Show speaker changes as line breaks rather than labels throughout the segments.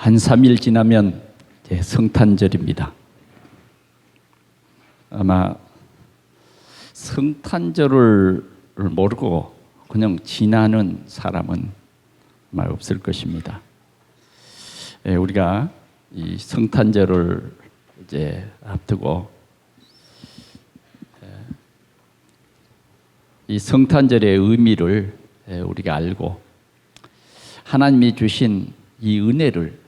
한 3일 지나면 이제 성탄절입니다. 아마 성탄절을 모르고 그냥 지나는 사람은 아마 없을 것입니다. 우리가 이 성탄절을 이제 앞두고 이 성탄절의 의미를 우리가 알고 하나님이 주신 이 은혜를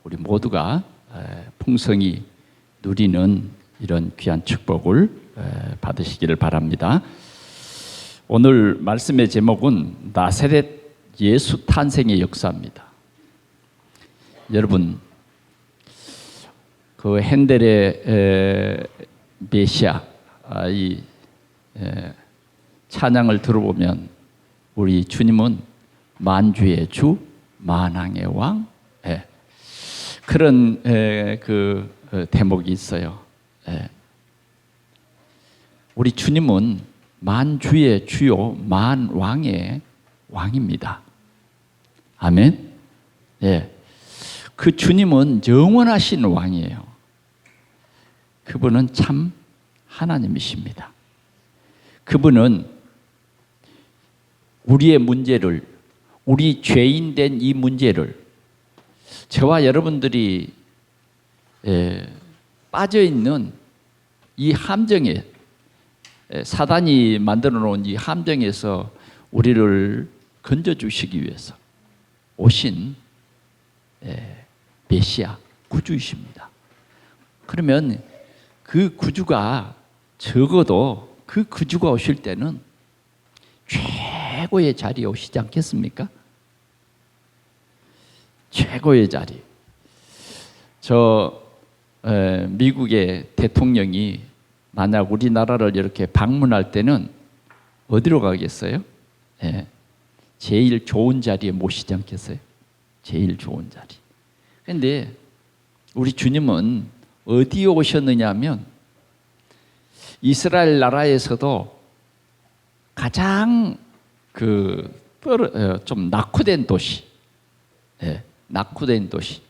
우리 모두가 풍성히 누리는 이런 귀한 축복을 받으시기를 바랍니다. 오늘 말씀의 제목은 나사렛 예수 탄생의 역사입니다. 여러분, 그 핸델의 메시아 이 찬양을 들어보면 우리 주님은 만주의 주, 만왕의 왕, 그런 그 대목이 있어요. 우리 주님은 만주의 주요, 만왕의 왕입니다. 아멘. 그 주님은 영원하신 왕이에요. 그분은 참 하나님이십니다. 그분은 우리의 문제를, 우리 죄인된 이 문제를 저와 여러분들이 빠져있는 이 함정에, 사단이 만들어 놓은 이 함정에서 우리를 건져주시기 위해서 오신 메시아 구주이십니다. 그러면 그 구주가 적어도 그 구주가 오실 때는 최고의 자리에 오시지 않겠습니까? 최고의 자리. 미국의 대통령이 만약 우리나라를 이렇게 방문할 때는 어디로 가겠어요? 제일 좋은 자리에 모시지 않겠어요? 제일 좋은 자리. 그런데 우리 주님은 어디에 오셨느냐 하면 이스라엘 나라에서도 가장 좀 낙후된 도시, 낙후된 도시,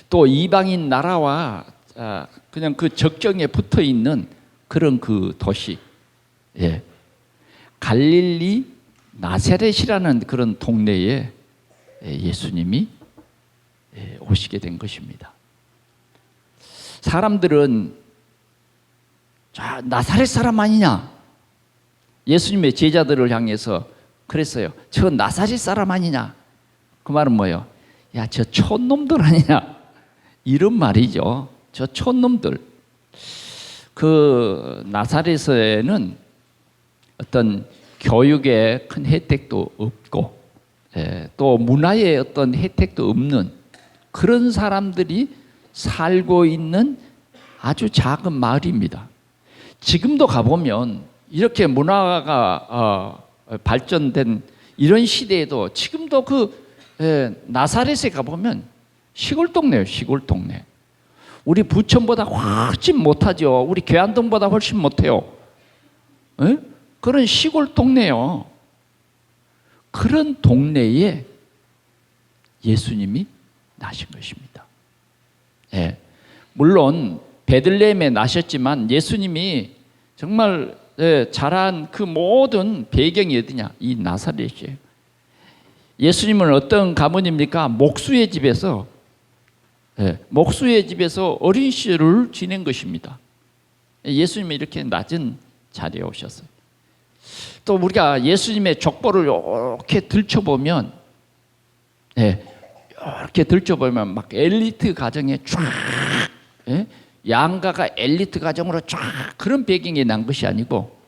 또 이방인 나라와 그냥 그 적경에 붙어 있는 그런 그 도시, 갈릴리 나사렛이라는 그런 동네에 예수님이 오시게 된 것입니다. 사람들은 나사렛 사람 아니냐? 예수님의 제자들을 향해서 그랬어요. 저 나사렛 사람 아니냐? 그 말은 뭐예요? 야, 저 촌놈들 아니냐? 이런 말이죠. 저 촌놈들. 그 나사렛에는 어떤 교육의 큰 혜택도 없고 또 문화의 어떤 혜택도 없는 그런 사람들이 살고 있는 아주 작은 마을입니다. 지금도 가보면 이렇게 문화가 발전된 이런 시대에도 지금도 나사렛에 가보면 시골 동네예요. 시골 동네. 우리 부천보다 훨씬 못하죠. 우리 계안동보다 훨씬 못해요. 그런 시골 동네요. 그런 동네에 예수님이 나신 것입니다. 물론 베들레헴에 나셨지만 예수님이 정말 자란 그 모든 배경이 어디냐? 이 나사렛이에요. 예수님은 어떤 가문입니까? 목수의 집에서 어린 시절을 지낸 것입니다. 예수님이 이렇게 낮은 자리에 오셨어요. 또 우리가 예수님의 족보를 이렇게 들춰보면 막 엘리트 가정에 쫙, 양가가 엘리트 가정으로 쫙 그런 배경이 난 것이 아니고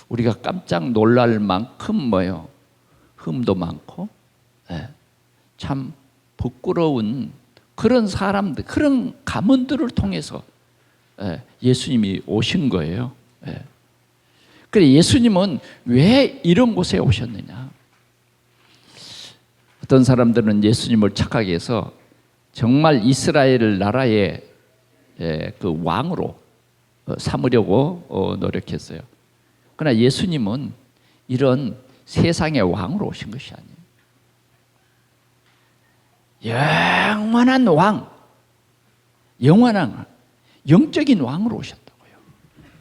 우리가 깜짝 놀랄 만큼 뭐예요? 흠도 많고 참 부끄러운 그런 사람들, 그런 가문들을 통해서 예수님이 오신 거예요. 그래, 예수님은 왜 이런 곳에 오셨느냐? 어떤 사람들은 예수님을 착하게 해서 정말 이스라엘 나라의 그 왕으로 삼으려고 노력했어요. 그러나 예수님은 이런 세상의 왕으로 오신 것이 아니에요. 영원한 왕, 영원한 영적인 왕으로 오셨다고요.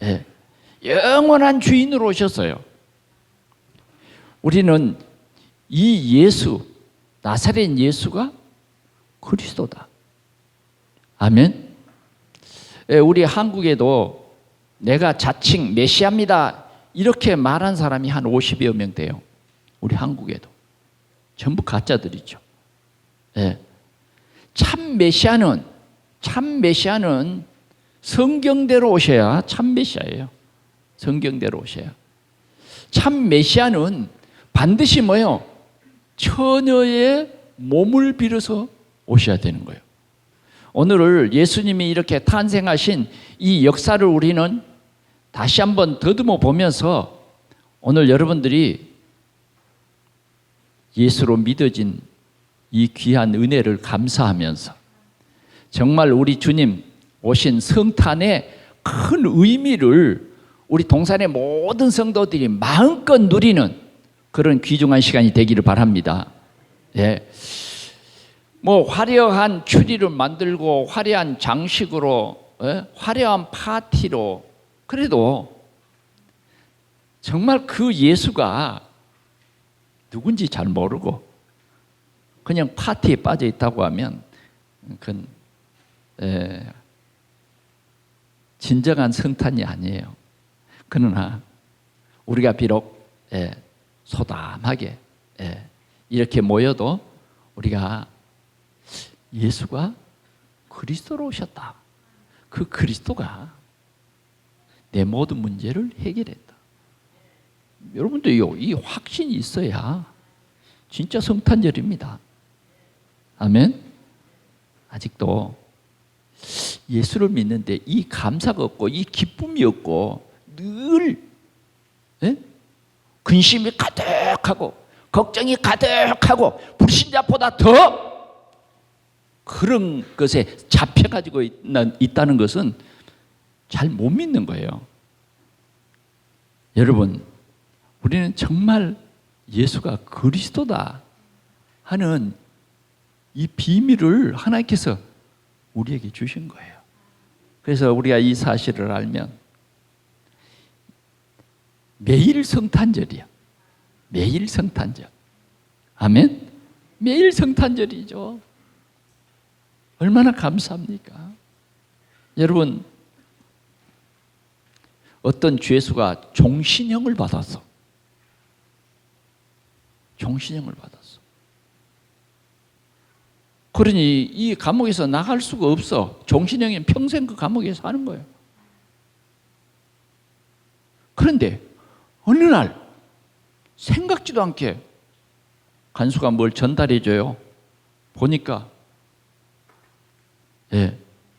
예. 영원한 주인으로 오셨어요. 우리는 이 예수, 나사렛 예수가 그리스도다. 아멘. 예, 우리 한국에도 내가 자칭 메시아입니다 이렇게 말한 사람이 한 50여 명 돼요. 우리 한국에도. 전부 가짜들이죠. 예. 참 메시아는 성경대로 오셔야 참 메시아예요. 성경대로 오셔야. 참 메시아는 반드시 뭐요? 처녀의 몸을 빌어서 오셔야 되는 거예요. 오늘 예수님이 이렇게 탄생하신 이 역사를 우리는 다시 한번 더듬어 보면서 오늘 여러분들이 예수로 믿어진 이 귀한 은혜를 감사하면서 정말 우리 주님 오신 성탄의 큰 의미를 우리 동산의 모든 성도들이 마음껏 누리는 그런 귀중한 시간이 되기를 바랍니다. 예. 뭐 화려한 추리를 만들고 화려한 장식으로, 예? 화려한 파티로, 그래도 정말 그 예수가 누군지 잘 모르고 그냥 파티에 빠져 있다고 하면 그건 진정한 성탄이 아니에요. 그러나 우리가 비록 소담하게 이렇게 모여도 우리가 예수가 그리스도로 오셨다. 그 그리스도가 내 모든 문제를 해결했다. 여러분도 이 확신이 있어야 진짜 성탄절입니다. 아멘. 아직도 예수를 믿는데 이 감사가 없고 이 기쁨이 없고 늘 근심이 가득하고 걱정이 가득하고 불신자보다 더 그런 것에 잡혀가지고 있다는 것은 잘 못 믿는 거예요. 여러분, 우리는 정말 예수가 그리스도다 하는 이 비밀을 하나님께서 우리에게 주신 거예요. 그래서 우리가 이 사실을 알면 매일 성탄절이야. 매일 성탄절. 아멘? 매일 성탄절이죠. 얼마나 감사합니까? 여러분, 어떤 죄수가 종신형을 받았어. 종신형을 받았어. 그러니 이 감옥에서 나갈 수가 없어. 종신형이면 평생 그 감옥에 사는 거예요. 그런데 어느 날 생각지도 않게 간수가 뭘 전달해줘요. 보니까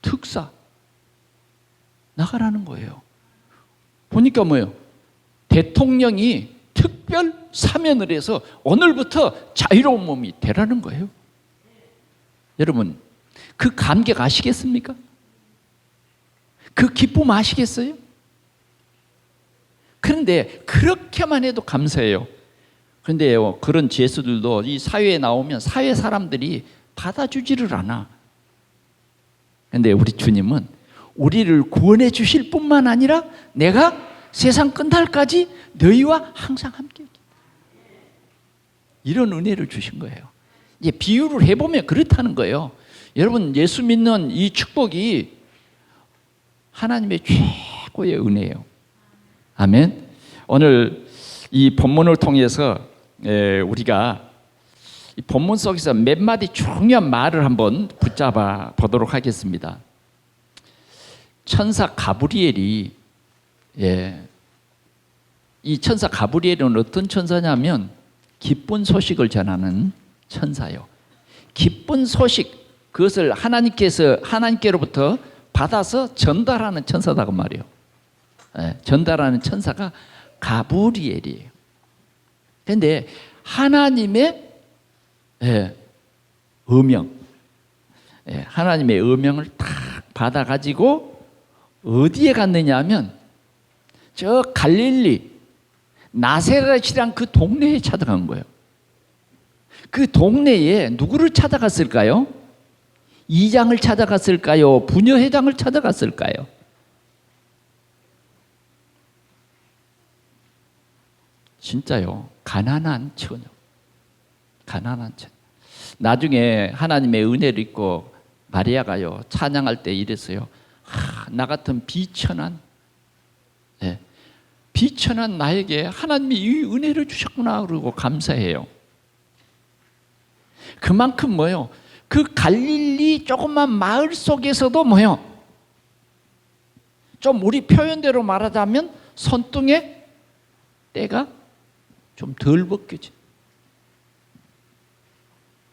특사 나가라는 거예요. 보니까 뭐예요? 대통령이 특별 사면을 해서 오늘부터 자유로운 몸이 되라는 거예요. 여러분, 그 감격 아시겠습니까? 그 기쁨 아시겠어요? 그런데 그렇게만 해도 감사해요. 그런데요, 그런 죄수들도 이 사회에 나오면 사회 사람들이 받아주지를 않아. 그런데 우리 주님은 우리를 구원해 주실 뿐만 아니라 내가 세상 끝날까지 너희와 항상 함께 이런 은혜를 주신 거예요. 이제 비유를 해보면 그렇다는 거예요. 여러분, 예수 믿는 이 축복이 하나님의 최고의 은혜예요. 아멘. 오늘 이 본문을 통해서 우리가 이 본문 속에서 몇 마디 중요한 말을 한번 붙잡아 보도록 하겠습니다. 천사 가브리엘이 이 천사 가브리엘은 어떤 천사냐면 기쁜 소식을 전하는 천사요. 기쁜 소식, 그것을 하나님께로부터 받아서 전달하는 천사다고 말이에요. 전달하는 천사가 가브리엘이에요. 그런데 하나님의 음영, 하나님의 음영을 딱 받아가지고 어디에 갔느냐 하면 저 갈릴리 나사렛이란 그 동네에 찾아간 거예요. 그 동네에 누구를 찾아갔을까요? 이장을 찾아갔을까요? 부녀회장을 찾아갔을까요? 진짜요. 가난한 처녀. 가난한 처녀. 나중에 하나님의 은혜를 입고 마리아가요 찬양할 때 이랬어요. 나 같은 비천한, 비천한 나에게 하나님이 이 은혜를 주셨구나 그러고 감사해요. 그만큼 뭐요? 그 갈릴리 조그만 마을 속에서도 뭐요? 좀 우리 표현대로 말하자면 손등에 때가 좀 덜 벗겨져.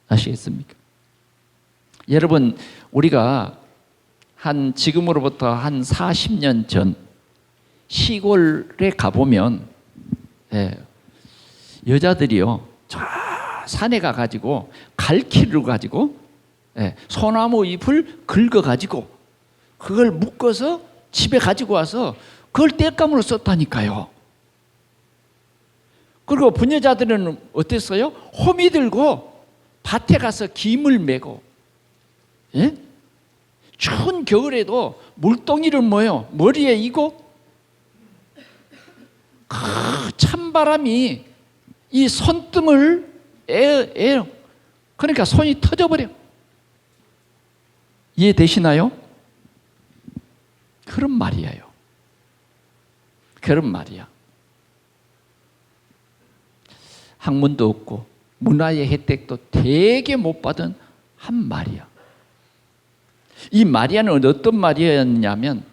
아시겠습니까? 여러분, 우리가 지금으로부터 한 40년 전 시골에 가보면 여자들이요 저 산에 가가지고 갈퀴를 가지고 소나무 잎을 긁어가지고 그걸 묶어서 집에 가지고 와서 그걸 땔감으로 썼다니까요. 그리고 부녀자들은 어땠어요? 호미 들고 밭에 가서 김을 메고, 추운 겨울에도 물동이를 뭐요? 머리에 이고 그 찬바람이 이 손등을 그러니까 손이 터져버려. 이해되시나요? 그런 말이에요. 그런 말이야. 학문도 없고 문화의 혜택도 되게 못 받은 한 마리아. 이 마리아는 어떤 마리아였냐면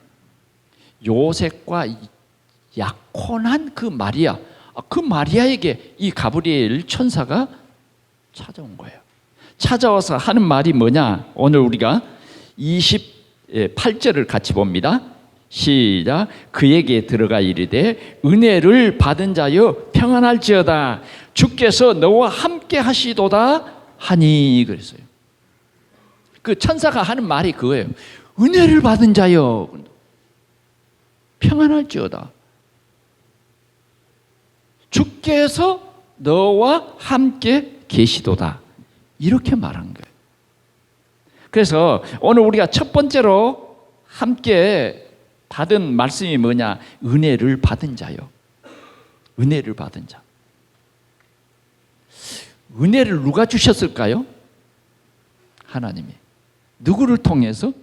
요셉과 약혼한 그 마리아, 그 마리아에게 이 가브리엘 천사가 찾아온 거예요. 찾아와서 하는 말이 뭐냐? 오늘 우리가 28절을 같이 봅니다. 시작. 그에게 들어가 이르되 은혜를 받은 자여 평안할지어다 주께서 너와 함께 하시도다 하니 그랬어요. 그 천사가 하는 말이 그거예요. 은혜를 받은 자여 평안할지어다 주께서 너와 함께 계시도다 이렇게 말한 거예요. 그래서 오늘 우리가 첫 번째로 함께 받은 말씀이 뭐냐? 은혜를 받은 자요. 은혜를 받은 자. 은혜를 누가 주셨을까요? 하나님이. 누구를 통해서?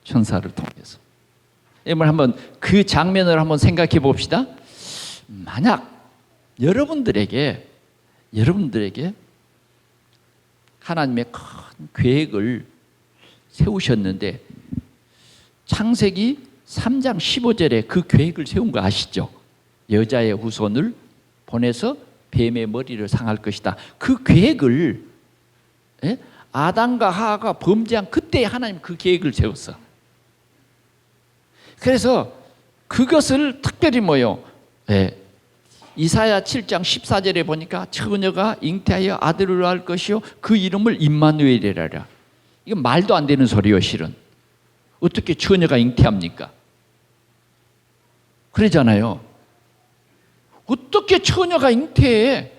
천사를 통해서. 여러분 한번 그 장면을 한번 생각해 봅시다. 만약 여러분들에게 하나님의 큰 계획을 세우셨는데 창세기 3장 15절에 그 계획을 세운 거 아시죠? 여자의 후손을 보내서 뱀의 머리를 상할 것이다. 그 계획을 아담과 하와가 범죄한 그때 하나님 그 계획을 세웠어. 그래서 그것을 특별히 뭐요? 이사야 7장 14절에 보니까 처녀가 잉태하여 아들을 낳을 것이요 그 이름을 임마누엘이라라. 이건 말도 안 되는 소리요 실은. 어떻게 처녀가 잉태합니까? 그러잖아요. 어떻게 처녀가 잉태해?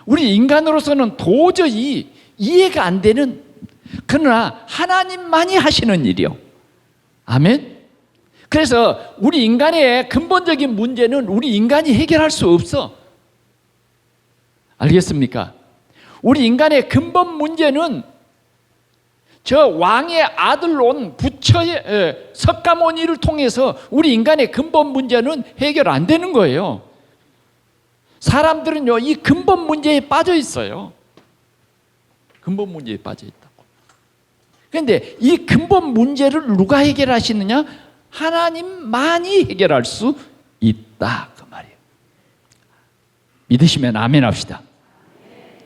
우리 인간으로서는 도저히 이해가 안 되는, 그러나 하나님만이 하시는 일이요. 아멘. 그래서 우리 인간의 근본적인 문제는 우리 인간이 해결할 수 없어. 알겠습니까? 우리 인간의 근본 문제는 저 왕의 아들론 부처의 석가모니를 통해서 우리 인간의 근본 문제는 해결 안 되는 거예요. 사람들은요 이 근본 문제에 빠져 있어요. 근본 문제에 빠져 있다고. 그런데 이 근본 문제를 누가 해결하시느냐? 하나님만이 해결할 수 있다 그 말이에요. 믿으시면 아멘 합시다.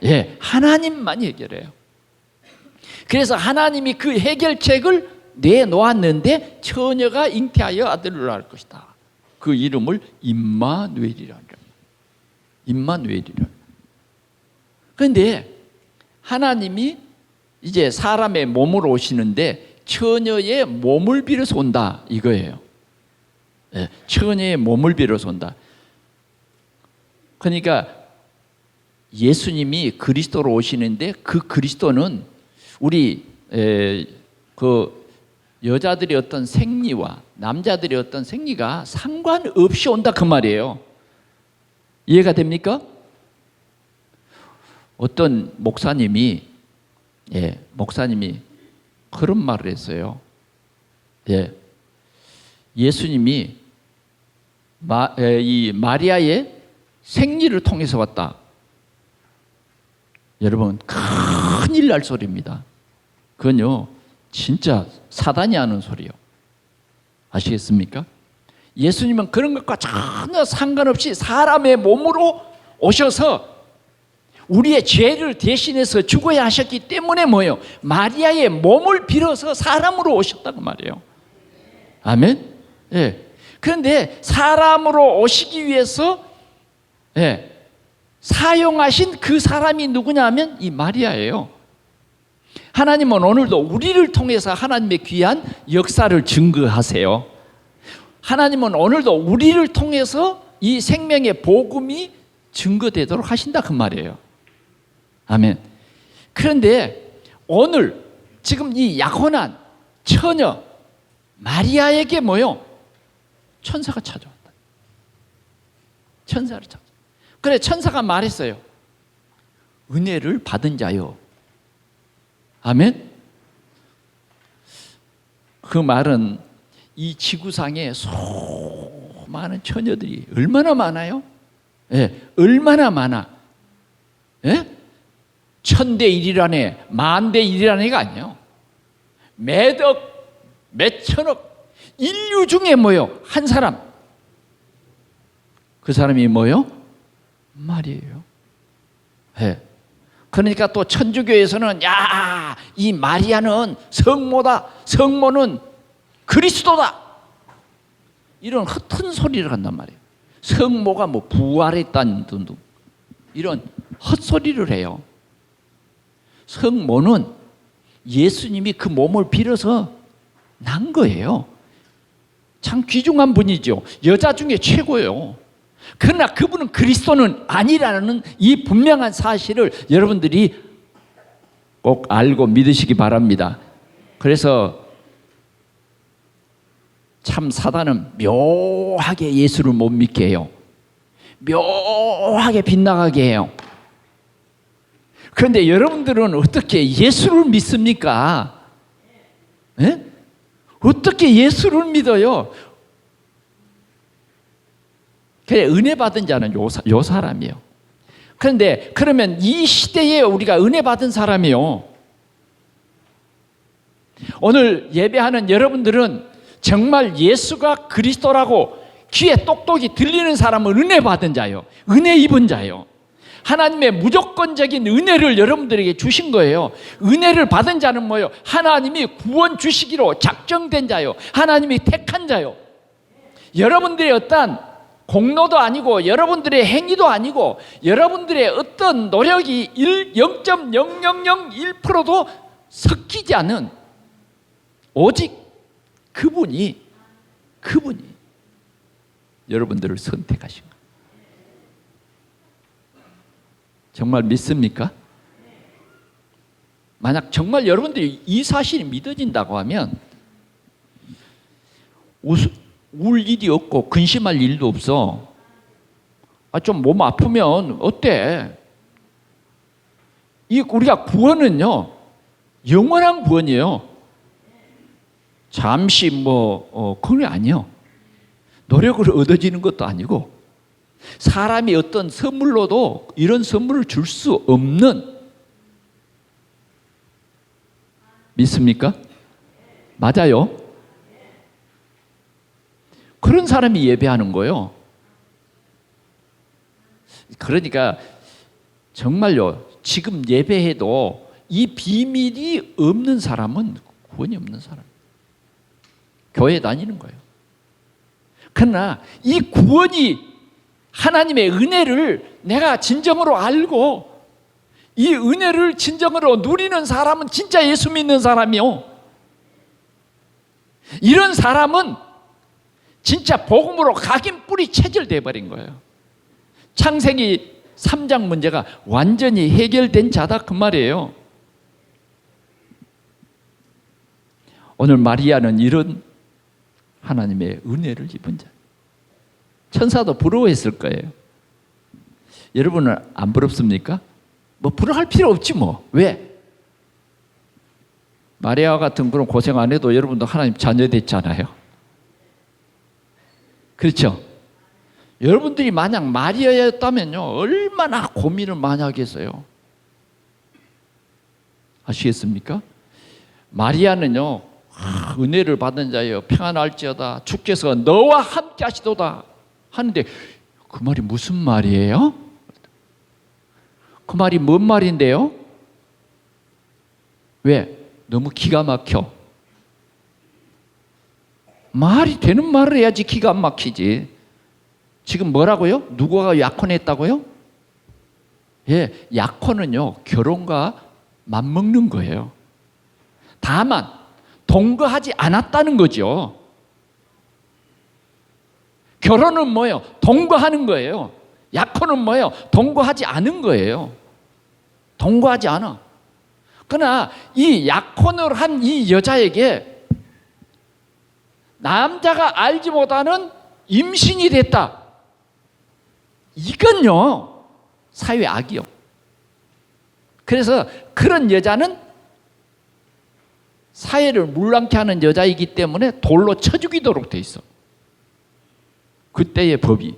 예, 하나님만이 해결해요. 그래서 하나님이 그 해결책을 내놓았는데 처녀가 잉태하여 아들을 낳을 것이다. 그 이름을 임마누엘이라. 임마누엘이라. 그런데 하나님이 이제 사람의 몸으로 오시는데 처녀의 몸을 빌어서 온다 이거예요. 네, 처녀의 몸을 빌어서 온다. 그러니까 예수님이 그리스도로 오시는데 그 그리스도는 우리 그 여자들의 어떤 생리와 남자들의 어떤 생리가 상관없이 온다 그 말이에요. 이해가 됩니까? 어떤 목사님이 그런 말을 했어요. 예수님이 이 마리아의 생리를 통해서 왔다. 여러분, 큰일 날 소리입니다. 그건요, 진짜 사단이 하는 소리요. 아시겠습니까? 예수님은 그런 것과 전혀 상관없이 사람의 몸으로 오셔서 우리의 죄를 대신해서 죽어야 하셨기 때문에 뭐예요? 마리아의 몸을 빌어서 사람으로 오셨다고 말이에요. 아멘? 그런데 사람으로 오시기 위해서 사용하신 그 사람이 누구냐 하면 이 마리아예요. 하나님은 오늘도 우리를 통해서 하나님의 귀한 역사를 증거하세요. 하나님은 오늘도 우리를 통해서 이 생명의 복음이 증거되도록 하신다 그 말이에요. 아멘. 그런데 오늘 지금 이 약혼한 처녀 마리아에게 뭐요? 천사가 찾아왔다. 천사를 찾아. 그래, 천사가 말했어요. 은혜를 받은 자요. 아멘. 그 말은 이 지구상에 수많은 처녀들이 얼마나 많아요? 얼마나 많아? 1000대 1이라네, 10,000대 1이라네가 아니에요. 몇억, 몇천억 인류 중에 뭐요? 한 사람. 그 사람이 뭐요? 말이에요. 그러니까 또 천주교에서는 이 마리아는 성모다, 성모는 그리스도다, 이런 헛된 소리를 한단 말이에요. 성모가 뭐 부활했다는 등 이런 헛소리를 해요. 성모는 예수님이 그 몸을 빌어서 난 거예요. 참 귀중한 분이죠. 여자 중에 최고예요. 그러나 그분은 그리스도는 아니라는 이 분명한 사실을 여러분들이 꼭 알고 믿으시기 바랍니다. 그래서 참 사단은 묘하게 예수를 못 믿게 해요. 묘하게 빗나가게 해요. 그런데 여러분들은 어떻게 예수를 믿습니까? 어떻게 예수를 믿어요? 그래, 은혜 받은 자는 요 사람이에요. 그런데 그러면 이 시대에 우리가 은혜 받은 사람이요, 오늘 예배하는 여러분들은 정말 예수가 그리스도라고 귀에 똑똑히 들리는 사람은 은혜 받은 자요, 은혜 입은 자요. 하나님의 무조건적인 은혜를 여러분들에게 주신 거예요. 은혜를 받은 자는 뭐예요? 하나님이 구원 주시기로 작정된 자요, 하나님이 택한 자요. 여러분들의 어떤 공로도 아니고 여러분들의 행위도 아니고 여러분들의 어떤 노력이 0.0001%도 섞이지 않은 오직 그분이 여러분들을 선택하신 거예요. 정말 믿습니까? 만약 정말 여러분들이 이 사실이 믿어진다고 하면 울 일이 없고 근심할 일도 없어. 좀 몸 아프면 어때? 우리가 구원은요, 영원한 구원이에요. 잠시 그게 아니에요. 노력을 얻어지는 것도 아니고 사람이 어떤 선물로도 이런 선물을 줄 수 없는, 믿습니까? 맞아요. 그런 사람이 예배하는 거예요. 그러니까 정말요, 지금 예배해도 이 비밀이 없는 사람은 구원이 없는 사람, 교회 다니는 거예요. 그러나 이 구원이 하나님의 은혜를 내가 진정으로 알고 이 은혜를 진정으로 누리는 사람은 진짜 예수 믿는 사람이요, 이런 사람은 진짜 복음으로 각인 뿌리 체질돼 버린 거예요. 창세기 3장 문제가 완전히 해결된 자다 그 말이에요. 오늘 마리아는 이런 하나님의 은혜를 입은 자. 천사도 부러워했을 거예요. 여러분은 안 부럽습니까? 뭐 부러워할 필요 없지 뭐. 왜? 마리아와 같은 그런 고생 안 해도 여러분도 하나님 자녀 됐잖아요. 그렇죠? 여러분들이 만약 마리아였다면요 얼마나 고민을 많이 하겠어요. 아시겠습니까? 마리아는요 은혜를 받은 자여 평안할지어다 주께서 너와 함께 하시도다 하는데 그 말이 무슨 말이에요? 그 말이 뭔 말인데요? 왜? 너무 기가 막혀. 말이 되는 말을 해야지 기가 안 막히지. 지금 뭐라고요? 누구가 약혼했다고요? 예, 약혼은요 결혼과 맞먹는 거예요. 다만 동거하지 않았다는 거죠. 결혼은 뭐예요? 동거하는 거예요. 약혼은 뭐예요? 동거하지 않은 거예요. 동거하지 않아. 그러나 이 약혼을 한 이 여자에게 남자가 알지 못하는 임신이 됐다. 이건요 사회 악이요. 그래서 그런 여자는 사회를 물랑케 하는 여자이기 때문에 돌로 쳐 죽이도록 돼 있어. 그때의 법이.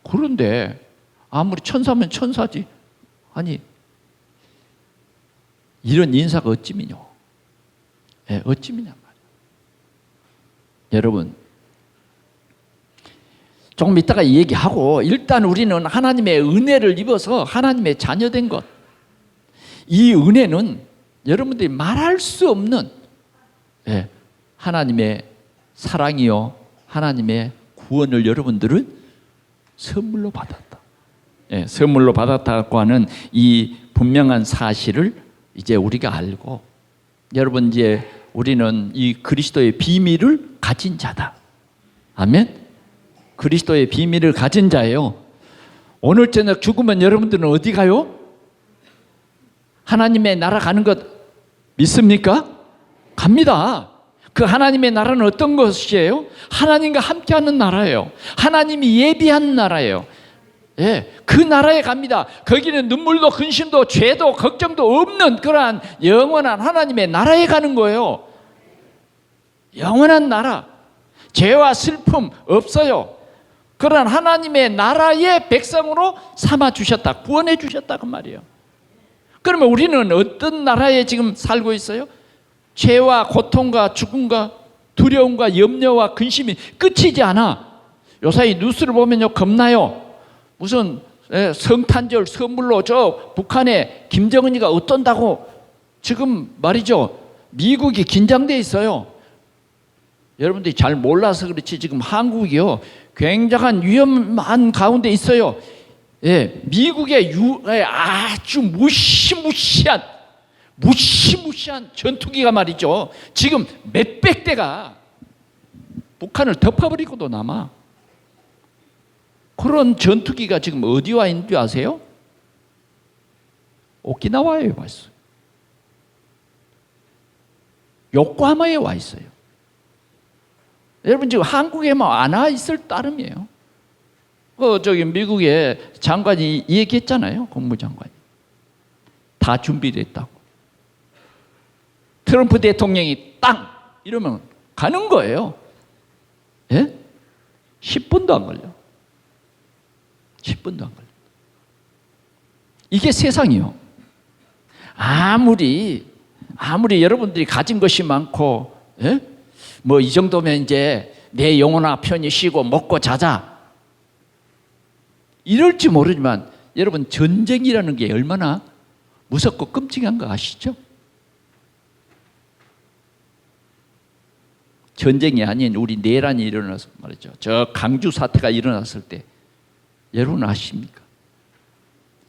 그런데 아무리 천사면 천사지. 아니 이런 인사가 어찌미뇨. 예, 어찌미냐 말이야. 여러분 조금 이따가 얘기하고 일단 우리는 하나님의 은혜를 입어서 하나님의 자녀된 것. 이 은혜는 여러분들이 말할 수 없는 하나님의 사랑이요 하나님의 구원을 여러분들은 선물로 받았다. 선물로 받았다고 하는 이 분명한 사실을 이제 우리가 알고 여러분 이제 우리는 이 그리스도의 비밀을 가진 자다. 아멘. 그리스도의 비밀을 가진 자예요. 오늘 저녁 죽으면 여러분들은 어디 가요? 하나님의 나라 가는 것 믿습니까? 갑니다. 그 하나님의 나라는 어떤 것이에요? 하나님과 함께하는 나라예요. 하나님이 예비한 나라예요. 예, 그 나라에 갑니다. 거기는 눈물도 근심도 죄도 걱정도 없는 그러한 영원한 하나님의 나라에 가는 거예요. 영원한 나라. 죄와 슬픔 없어요. 그런 하나님의 나라의 백성으로 삼아 주셨다. 구원해 주셨다 그 말이에요. 그러면 우리는 어떤 나라에 지금 살고 있어요? 죄와 고통과 죽음과 두려움과 염려와 근심이 끝이지 않아. 요사이 뉴스를 보면요 겁나요. 무슨 성탄절 선물로 저 북한에 김정은이가 어떤다고 지금 말이죠. 미국이 긴장돼 있어요. 여러분들이 잘 몰라서 그렇지 지금 한국이요 굉장한 위험한 가운데 있어요. 예, 미국의 아주 무시무시한 전투기가 말이죠. 지금 몇백 대가 북한을 덮어버리고도 남아. 그런 전투기가 지금 어디 와 있는 줄 아세요? 오키나와에 와 있어요. 요코하마에 와 있어요. 여러분 지금 한국에만 안 와 있을 따름이에요. 저기 미국의 장관이 얘기했잖아요. 국무장관이. 다 준비를 했다고. 트럼프 대통령이 땅! 이러면 가는 거예요. 예? 10분도 안 걸려. 10분도 안 걸려. 이게 세상이요. 아무리 여러분들이 가진 것이 많고, 예? 뭐 이 정도면 이제 내 영혼아 편히 쉬고 먹고 자자. 이럴지 모르지만 여러분 전쟁이라는 게 얼마나 무섭고 끔찍한 거 아시죠? 전쟁이 아닌 우리 내란이 일어나서 말이죠. 저 강주 사태가 일어났을 때 여러분 아십니까?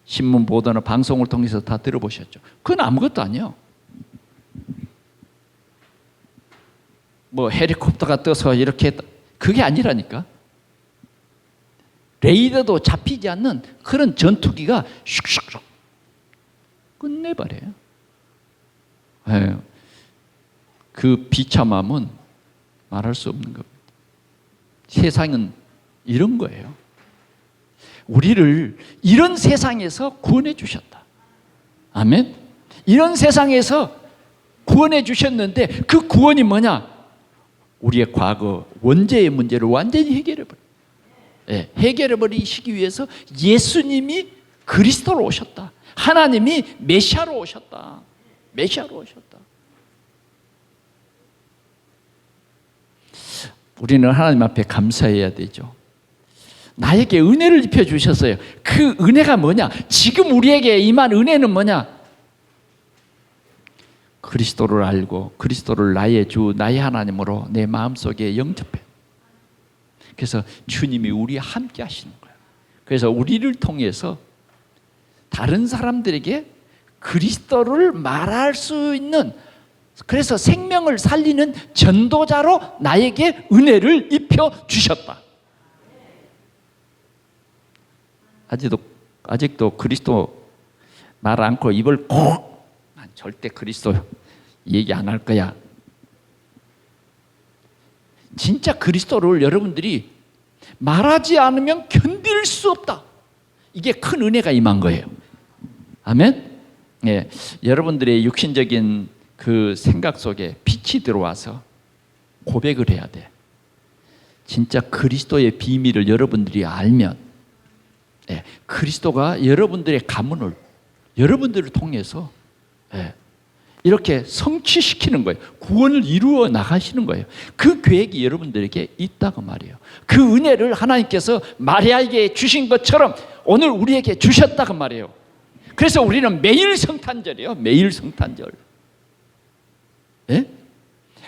신문 보도나 방송을 통해서 다 들어보셨죠. 그건 아무것도 아니에요. 뭐 헬리콥터가 떠서 이렇게 했다. 그게 아니라니까. 레이더도 잡히지 않는 그런 전투기가 슉슉슉 끝내버려요. 네. 그 비참함은 말할 수 없는 겁니다. 세상은 이런 거예요. 우리를 이런 세상에서 구원해 주셨다. 아멘. 이런 세상에서 구원해 주셨는데 그 구원이 뭐냐? 우리의 과거 원죄의 문제를 완전히 해결해 버려. 예, 해결해 버리시기 위해서 예수님이 그리스도로 오셨다. 하나님이 메시아로 오셨다. 메시아로 오셨다. 우리는 하나님 앞에 감사해야 되죠. 나에게 은혜를 입혀 주셨어요. 그 은혜가 뭐냐? 지금 우리에게 임한 은혜는 뭐냐? 그리스도를 알고 그리스도를 나의 주, 나의 하나님으로 내 마음속에 영접해. 그래서 주님이 우리와 함께 하시는 거예요. 그래서 우리를 통해서 다른 사람들에게 그리스도를 말할 수 있는, 그래서 생명을 살리는 전도자로 나에게 은혜를 입혀 주셨다. 아직도 그리스도 말 않고 입을 콕, 난 절대 그리스도 얘기 안 할 거야. 진짜 그리스도를 여러분들이 말하지 않으면 견딜 수 없다. 이게 큰 은혜가 임한 거예요. 아멘. 예, 여러분들의 육신적인 그 생각 속에 빛이 들어와서 고백을 해야 돼. 진짜 그리스도의 비밀을 여러분들이 알면, 예, 그리스도가 여러분들의 가문을 여러분들을 통해서, 예, 이렇게 성취시키는 거예요. 구원을 이루어 나가시는 거예요. 그 계획이 여러분들에게 있다고 말이에요. 그 은혜를 하나님께서 마리아에게 주신 것처럼 오늘 우리에게 주셨다고 말이에요. 그래서 우리는 매일 성탄절이에요. 매일 성탄절. 예?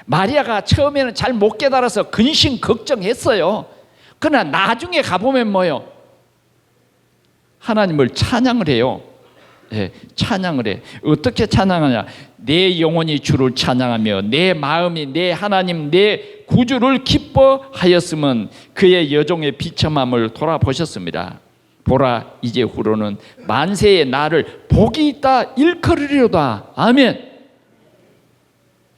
마리아가 처음에는 잘 못 깨달아서 근심 걱정했어요. 그러나 나중에 가보면 뭐요? 하나님을 찬양을 해요. 예, 찬양을 해. 어떻게 찬양하냐? 내 영혼이 주를 찬양하며 내 마음이 내 하나님 내 구주를 기뻐하였으면 그의 여종의 비참함을 돌아보셨습니다. 보라, 이제 후로는 만세의 나를 복이 있다 일컬으리로다. 아멘.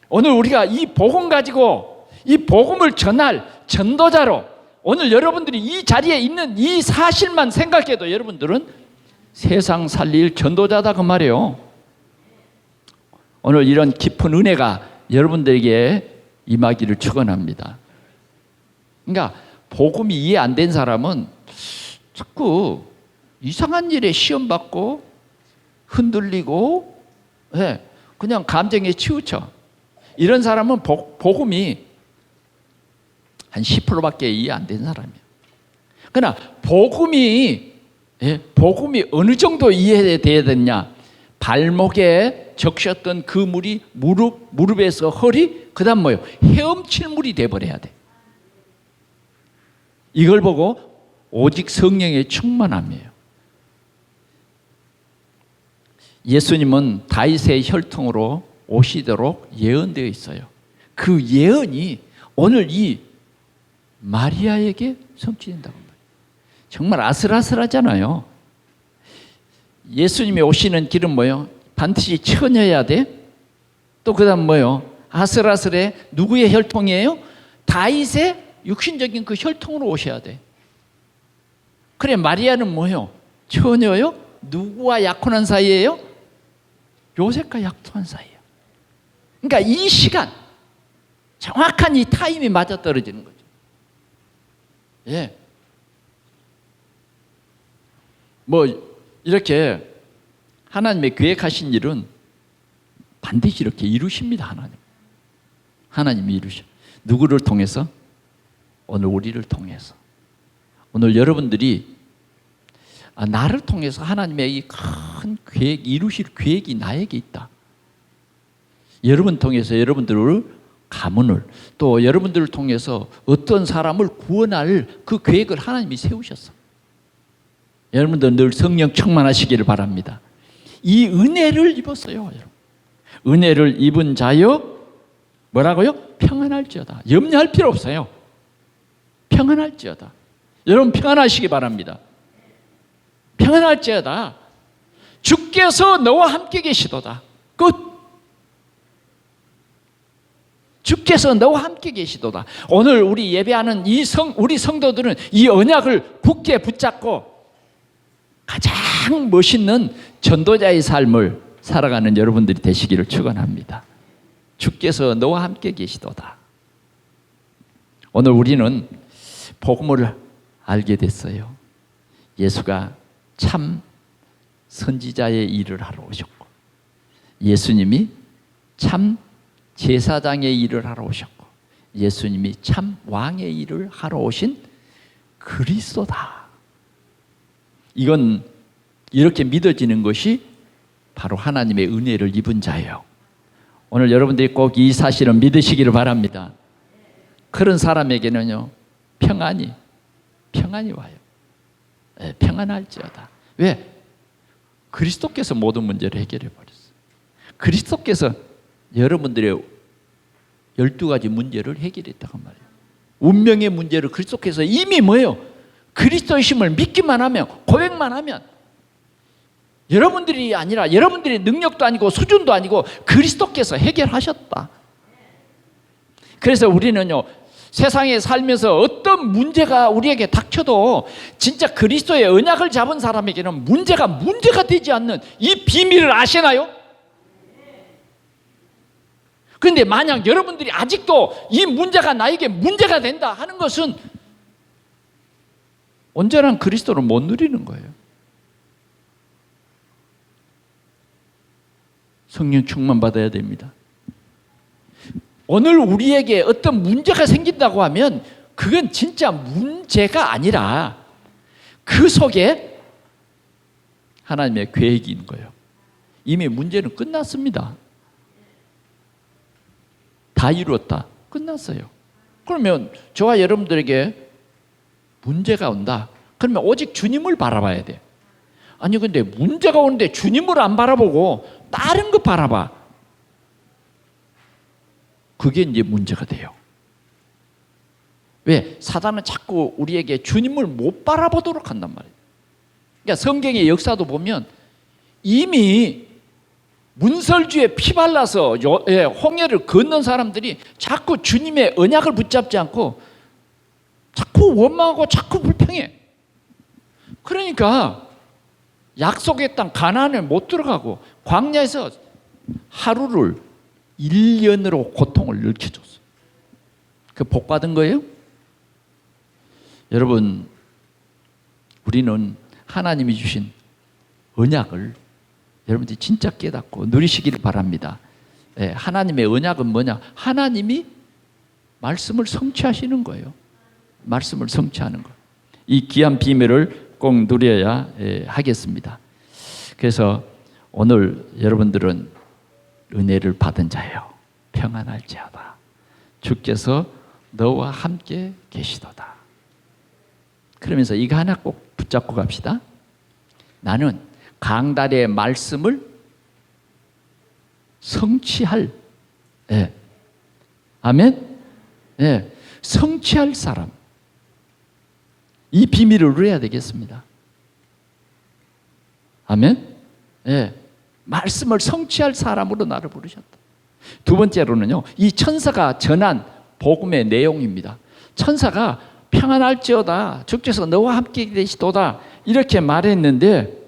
오늘 우리가 이 복음 가지고 이 복음을 전할 전도자로, 오늘 여러분들이 이 자리에 있는 이 사실만 생각해도 여러분들은 세상 살릴 전도자다 그 말이에요. 오늘 이런 깊은 은혜가 여러분들에게 임하기를 축원합니다. 그러니까 복음이 이해 안 된 사람은 자꾸 이상한 일에 시험 받고 흔들리고, 네, 그냥 감정에 치우쳐. 이런 사람은 복음이 한 10%밖에 이해 안 된 사람이에요. 그러나 복음이 어느 정도 이해돼야 되냐? 발목에 적셨던 그 물이 무릎에서 허리, 그 다음 뭐예요? 헤엄칠 물이 돼버려야 돼. 이걸 보고 오직 성령의 충만함이에요. 예수님은 다윗의 혈통으로 오시도록 예언되어 있어요. 그 예언이 오늘 이 마리아에게 성취된다고 말해요. 정말 아슬아슬하잖아요. 예수님이 오시는 길은 뭐예요? 반드시 처녀여야 돼. 또 그 다음 뭐예요? 아슬아슬해. 누구의 혈통이에요? 다윗의 육신적인 그 혈통으로 오셔야 돼. 그래, 마리아는 뭐예요? 처녀요? 누구와 약혼한 사이예요? 요셉과 약혼한 사이예요. 그러니까 이 시간, 정확한 이 타임이 맞아떨어지는 거죠. 예. 뭐 이렇게 하나님의 계획하신 일은 반드시 이렇게 이루십니다. 하나님이 이루셔. 누구를 통해서? 오늘 우리를 통해서. 오늘 여러분들이 나를 통해서 하나님의 이 큰 계획, 이루실 계획이 나에게 있다. 여러분 통해서 여러분들을 가문을, 또 여러분들을 통해서 어떤 사람을 구원할 그 계획을 하나님이 세우셨어. 여러분들 늘 성령 충만하시기를 바랍니다. 이 은혜를 입었어요. 여러분. 은혜를 입은 자여 뭐라고요? 평안할지어다. 염려할 필요 없어요. 평안할지어다. 여러분 평안하시기 바랍니다. 평안할지어다 주께서 너와 함께 계시도다. 끝. 주께서 너와 함께 계시도다. 오늘 우리 예배하는 우리 성도들은 이 언약을 굳게 붙잡고 가장 멋있는 전도자의 삶을 살아가는 여러분들이 되시기를 축원합니다. 주께서 너와 함께 계시도다. 오늘 우리는 복음을 알게 됐어요. 예수가 참 선지자의 일을 하러 오셨고, 예수님이 참 제사장의 일을 하러 오셨고, 예수님이 참 왕의 일을 하러 오신 그리스도다. 이건 이렇게 믿어지는 것이 바로 하나님의 은혜를 입은 자예요. 오늘 여러분들이 꼭 이 사실을 믿으시기를 바랍니다. 그런 사람에게는요, 평안이 와요. 네, 평안할지어다. 왜? 그리스도께서 모든 문제를 해결해 버렸어요. 그리스도께서 여러분들의 12가지 문제를 해결했다고 말이에요. 운명의 문제를 그리스도께서 이미 뭐예요? 그리스도의 심을 믿기만 하면, 고백만 하면, 여러분들이 아니라 여러분들의 능력도 아니고 수준도 아니고 그리스도께서 해결하셨다. 그래서 우리는요, 세상에 살면서 어떤 문제가 우리에게 닥쳐도 진짜 그리스도의 언약을 잡은 사람에게는 문제가 되지 않는 이 비밀을 아시나요? 그런데 만약 여러분들이 아직도 이 문제가 나에게 문제가 된다 하는 것은 온전한 그리스도를 못 누리는 거예요. 성령 충만 받아야 됩니다. 오늘 우리에게 어떤 문제가 생긴다고 하면 그건 진짜 문제가 아니라 그 속에 하나님의 계획이 있는 거예요. 이미 문제는 끝났습니다. 다 이루었다. 끝났어요. 그러면 저와 여러분들에게 문제가 온다. 그러면 오직 주님을 바라봐야 돼요. 아니 근데 문제가 오는데 주님을 안 바라보고 다른 거 바라봐. 그게 이제 문제가 돼요. 왜? 사단은 자꾸 우리에게 주님을 못 바라보도록 한단 말이에요. 그러니까 성경의 역사도 보면 이미 문설주에 피 발라서 홍해를 건넌 사람들이 자꾸 주님의 언약을 붙잡지 않고 자꾸 원망하고 자꾸 불평해. 그러니까 약속의 땅 가나안에 못 들어가고 광야에서 하루를 1년으로 고통을 일으켜줬어요. 그 복 받은 거예요? 여러분, 우리는 하나님이 주신 언약을 여러분들이 진짜 깨닫고 누리시기를 바랍니다. 네, 하나님의 언약은 뭐냐? 하나님이 말씀을 성취하시는 거예요. 말씀을 성취하는 거. 이 귀한 비밀을 꼭 누려야 하겠습니다. 그래서 오늘 여러분들은 은혜를 받은 자예요. 평안할지어다. 주께서 너와 함께 계시도다. 그러면서 이거 하나 꼭 붙잡고 갑시다. 나는 강다리의 말씀을 성취할, 아멘? 성취할 사람. 이 비밀을 누려야 되겠습니다. 아멘? 말씀을 성취할 사람으로 나를 부르셨다. 두 번째로는요, 이 천사가 전한 복음의 내용입니다. 천사가 평안할지어다, 주께서 너와 함께 계시도다 이렇게 말했는데,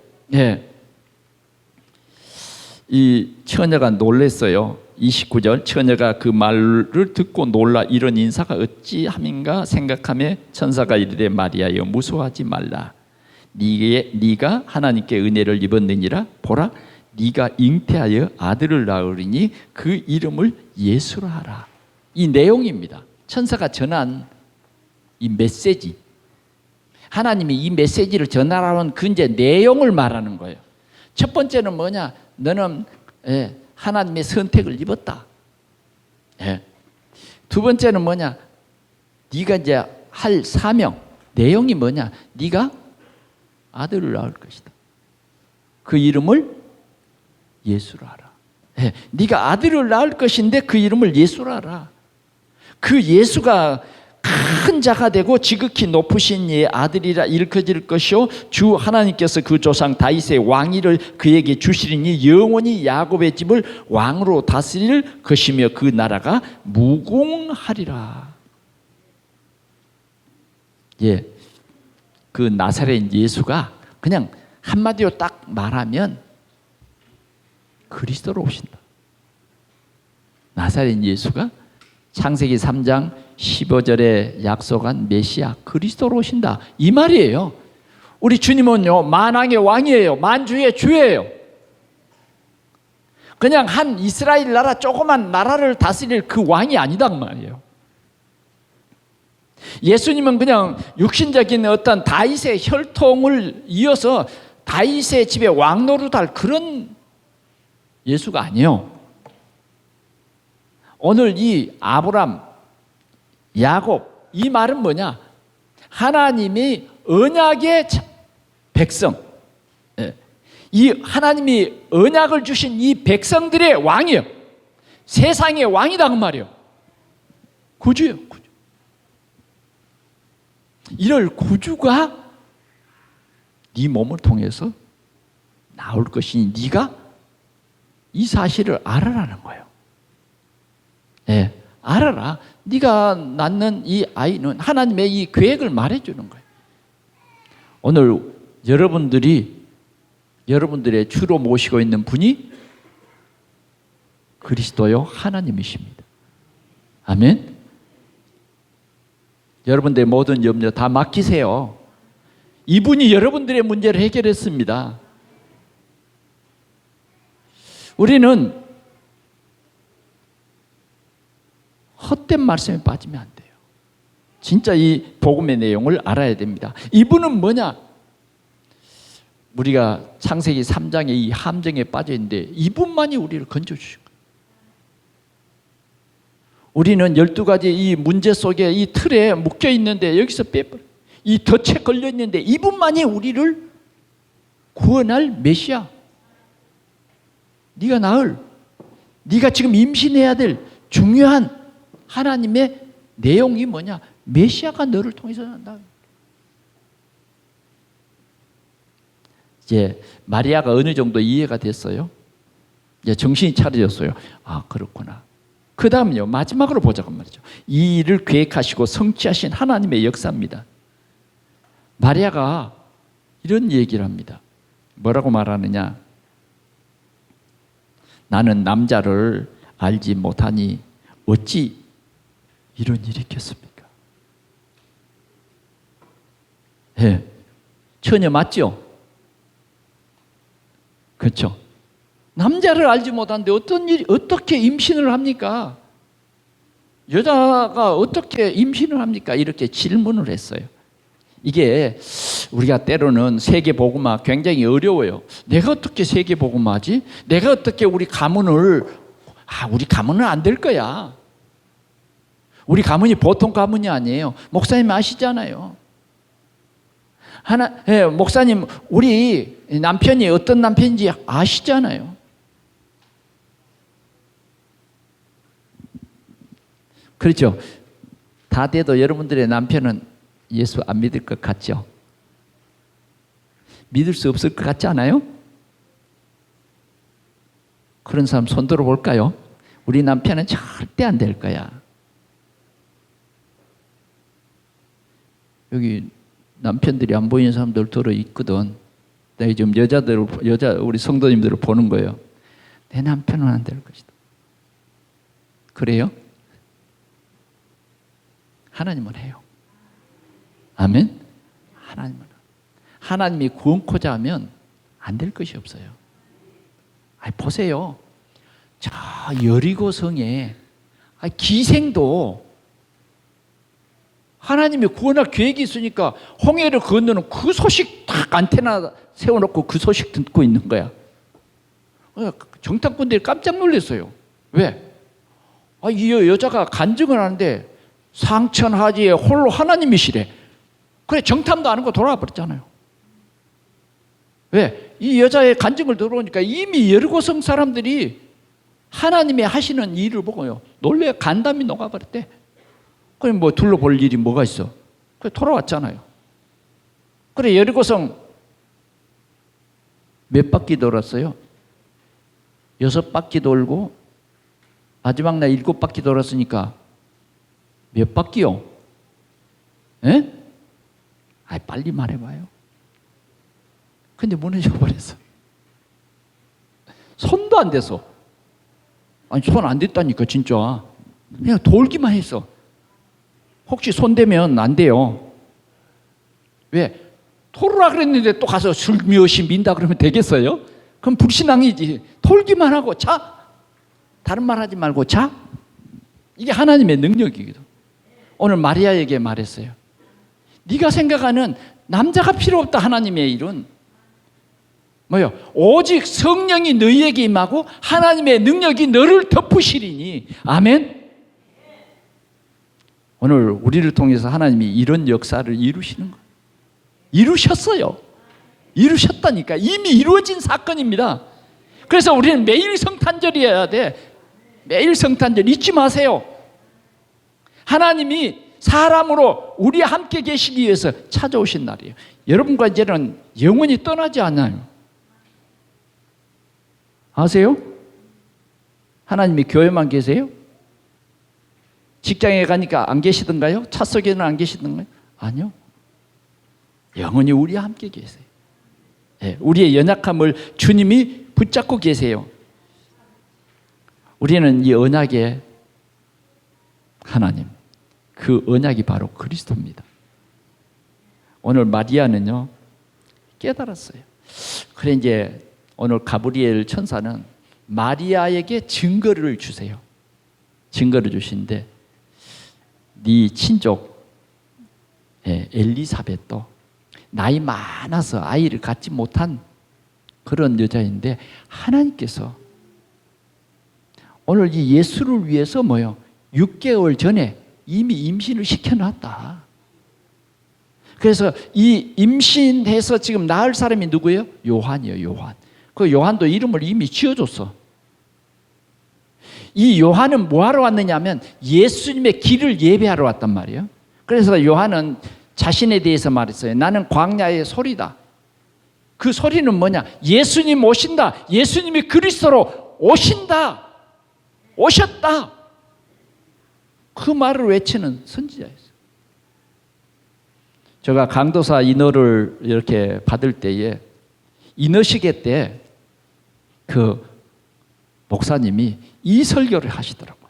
이 처녀가 놀랐어요. 29절, 처녀가 그 말을 듣고 놀라 이런 인사가 어찌함인가 생각하며 천사가 이르되 마리아여 무서워하지 말라. 네가 하나님께 은혜를 입었느니라. 보라, 네가 잉태하여 아들을 낳으리니 그 이름을 예수라 하라. 이 내용입니다. 천사가 전한 이 메시지, 하나님이 이 메시지를 전하라는 그 이제 내용을 말하는 거예요. 첫 번째는 뭐냐? 너는 하나님의 선택을 입었다. 두 번째는 뭐냐? 네가 이제 할 사명, 내용이 뭐냐? 네가 아들을 낳을 것이다. 그 이름을 예수라 하라. 네가 아들을 낳을 것인데 그 이름을 예수라 하라. 그 예수가 큰 자가 되고 지극히 높으신 이의 아들이라 일컬어질 것이요 주 하나님께서 그 조상 다윗의 왕위를 그에게 주시리니 영원히 야곱의 집을 왕으로 다스릴 것이며 그 나라가 무궁하리라. 예, 그 나사렛 예수가 그냥 한마디로 딱 말하면 그리스도로 오신다. 나사렛 예수가 창세기 3장 15절에 약속한 메시아 그리스도로 오신다 이 말이에요. 우리 주님은요 만왕의 왕이에요. 만주의 주예요. 그냥 한 이스라엘 나라 조그만 나라를 다스릴 그 왕이 아니단 말이에요. 예수님은 그냥 육신적인 어떤 다윗의 혈통을 이어서 다윗의 집에 왕노릇할 그런 예수가 아니에요. 오늘 이 아브람, 야곱 이 말은 뭐냐? 하나님이 언약의 백성, 이 하나님이 언약을 주신 이 백성들의 왕이에요. 세상의 왕이다 그 말이에요. 구주예요. 구주. 이럴 구주가 네 몸을 통해서 나올 것이니 네가 이 사실을 알아라는 거예요. 예, 알아라. 네가 낳는 이 아이는 하나님의 이 계획을 말해주는 거예요. 오늘 여러분들의 주로 모시고 있는 분이 그리스도요 하나님이십니다. 아멘. 여러분들의 모든 염려 다 맡기세요. 이분이 여러분들의 문제를 해결했습니다. 우리는 헛된 말씀에 빠지면 안 돼요. 진짜 이 복음의 내용을 알아야 됩니다. 이분은 뭐냐? 우리가 창세기 3장의 이 함정에 빠져 있는데 이분만이 우리를 건져주신 거예요. 우리는 12가지 이 문제 속에 이 틀에 묶여 있는데 여기서 빼버려. 이 덫에 걸려 있는데 이분만이 우리를 구원할 메시아. 네가 낳을, 네가 지금 임신해야 될 중요한 하나님의 내용이 뭐냐? 메시아가 너를 통해서 난다. 이제 마리아가 어느 정도 이해가 됐어요. 이제 정신이 차려졌어요. 아, 그렇구나. 그 다음요 마지막으로 보자고 말이죠. 이 일을 계획하시고 성취하신 하나님의 역사입니다. 마리아가 이런 얘기를 합니다. 뭐라고 말하느냐? 나는 남자를 알지 못하니 어찌 이런 일이 있겠습니까? 예, 처녀 맞죠? 그렇죠? 남자를 알지 못하는데 어떻게 임신을 합니까? 여자가 어떻게 임신을 합니까? 이렇게 질문을 했어요. 이게 우리가 때로는 세계복음화 굉장히 어려워요. 내가 어떻게 세계복음화하지? 내가 어떻게 우리 가문을 우리 가문은 안 될 거야. 우리 가문이 보통 가문이 아니에요. 목사님 아시잖아요. 목사님 우리 남편이 어떤 남편인지 아시잖아요. 그렇죠. 다 돼도 여러분들의 남편은 예수 안 믿을 것 같죠? 믿을 수 없을 것 같지 않아요? 그런 사람 손 들어볼까요? 우리 남편은 절대 안 될 거야. 여기 남편들이 안 보이는 사람들 들어 있거든. 내가 지금 우리 성도님들을 보는 거예요. 내 남편은 안 될 것이다. 그래요? 하나님은 해요. 아멘? 하나님이 구원코자 하면 안 될 것이 없어요. 보세요. 저 여리고성에 기생도 하나님이 구원할 계획이 있으니까 홍해를 건너는 그 소식 딱 안테나 세워놓고 그 소식 듣고 있는 거야. 정탐꾼들이 깜짝 놀랐어요. 왜? 이 여자가 간증을 하는데 상천하지에 홀로 하나님이시래. 그래, 정탐도 안 하고 돌아와 버렸잖아요. 왜? 이 여자의 간증을 들어오니까 이미 여리고성 사람들이 하나님이 하시는 일을 보고요 놀래 간담이 녹아버렸대. 그럼 뭐 둘러볼 일이 뭐가 있어? 그래 돌아왔잖아요. 그래 여리고성 몇 바퀴 돌았어요? 6바퀴 돌고 마지막 날 7바퀴 돌았으니까 몇 바퀴요? 예? 아, 빨리 말해봐요. 근데 무너져 버렸어. 손도 안 대서. 아니 손 안 댔다니까 진짜. 그냥 돌기만 했어. 혹시 손 대면 안 돼요. 왜? 돌으라 그랬는데 또 가서 슬며시 민다 그러면 되겠어요? 그럼 불신앙이지. 돌기만 하고 자. 다른 말 하지 말고 자. 이게 하나님의 능력이거든. 오늘 마리아에게 말했어요. 네가 생각하는 남자가 필요 없다. 하나님의 일은 뭐요? 오직 성령이 너희에게 임하고 하나님의 능력이 너를 덮으시리니. 아멘. 오늘 우리를 통해서 하나님이 이런 역사를 이루시는 거예요. 이루셨어요. 이루셨다니까. 이미 이루어진 사건입니다. 그래서 우리는 매일 성탄절이어야 돼. 매일 성탄절 잊지 마세요. 하나님이 사람으로 우리 함께 계시기 위해서 찾아오신 날이에요. 여러분과 이제는 영원히 떠나지 않아요. 아세요? 하나님이 교회만 계세요? 직장에 가니까 안 계시던가요? 차 속에는 안 계시던가요? 아니요. 영원히 우리와 함께 계세요. 네, 우리의 연약함을 주님이 붙잡고 계세요. 우리는 이 언약의 하나님, 그 언약이 바로 그리스도입니다. 오늘 마리아는요 깨달았어요. 그래 이제 오늘 가브리엘 천사는 마리아에게 증거를 주세요. 증거를 주시는데 네 친족 엘리사벳도 나이 많아서 아이를 갖지 못한 그런 여자인데 하나님께서 오늘 이 예수를 위해서 뭐요? 6개월 전에 이미 임신을 시켜놨다. 그래서 이 임신해서 지금 낳을 사람이 누구예요? 요한이에요. 요한. 그 요한도 이름을 이미 지어줬어. 이 요한은 뭐하러 왔느냐면 예수님의 길을 예배하러 왔단 말이에요. 그래서 요한은 자신에 대해서 말했어요. 나는 광야의 소리다. 그 소리는 뭐냐? 예수님 오신다. 예수님이 그리스도로 오신다. 오셨다. 그 말을 외치는 선지자였어요. 제가 강도사 인허를 이렇게 받을 때에 인허식회 때 그 목사님이 이 설교를 하시더라고요.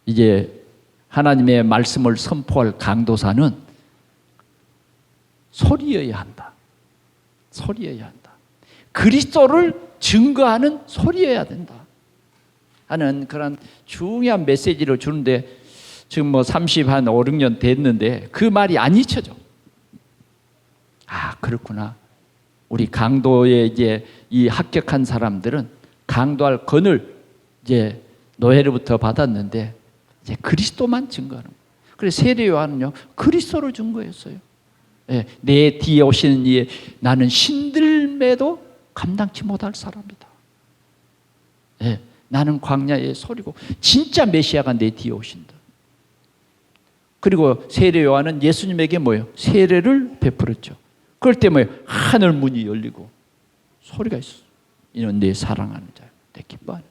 이제 하나님의 말씀을 선포할 강도사는 소리여야 한다. 소리여야 한다. 그리스도를 증거하는 소리여야 된다. 하는 그런 중요한 메시지를 주는데 지금 뭐 30, 한 5, 6년 됐는데 그 말이 안 잊혀져. 아, 그렇구나. 우리 강도에 이제 이 합격한 사람들은 강도할 권을 이제 노예로부터 받았는데 이제 그리스도만 증거하는 거예요. 그래서 세례 요한은요 그리스도를 증거했어요. 예, 내 뒤에 오시는 이에 나는 신들매도 감당치 못할 사람이다. 예, 나는 광야의 소리고 진짜 메시아가 내 뒤에 오신다. 그리고 세례 요한은 예수님에게 뭐예요? 세례를 베풀었죠. 그럴 때 뭐예요? 하늘 문이 열리고 소리가 있어. 이는 내 사랑하는 자요, 내 기뻐하는 자.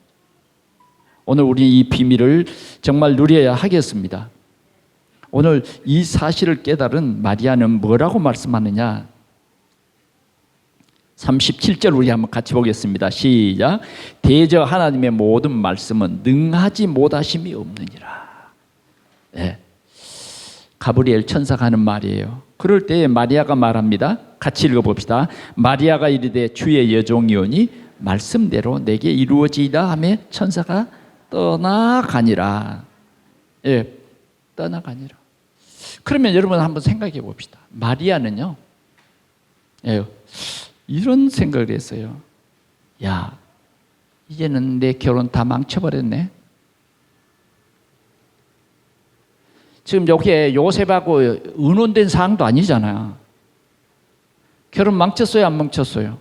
오늘 우리 이 비밀을 정말 누려야 하겠습니다. 오늘 이 사실을 깨달은 마리아는 뭐라고 말씀하느냐? 37절 우리 한번 같이 보겠습니다. 시작. 대저 하나님의 모든 말씀은 능하지 못하심이 없느니라. 네. 가브리엘 천사가 하는 말이에요. 그럴 때 마리아가 말합니다. 같이 읽어봅시다. 마리아가 이르되 주의 여종이오니 말씀대로 내게 이루어지이다 하며 천사가 떠나가니라. 예, 떠나가니라. 그러면 여러분 한번 생각해 봅시다. 마리아는요, 예, 이런 생각을 했어요. 야, 이제는 내 결혼 다 망쳐버렸네. 지금 여기에 요셉하고 의논된 사항도 아니잖아요. 결혼 망쳤어요, 안 망쳤어요?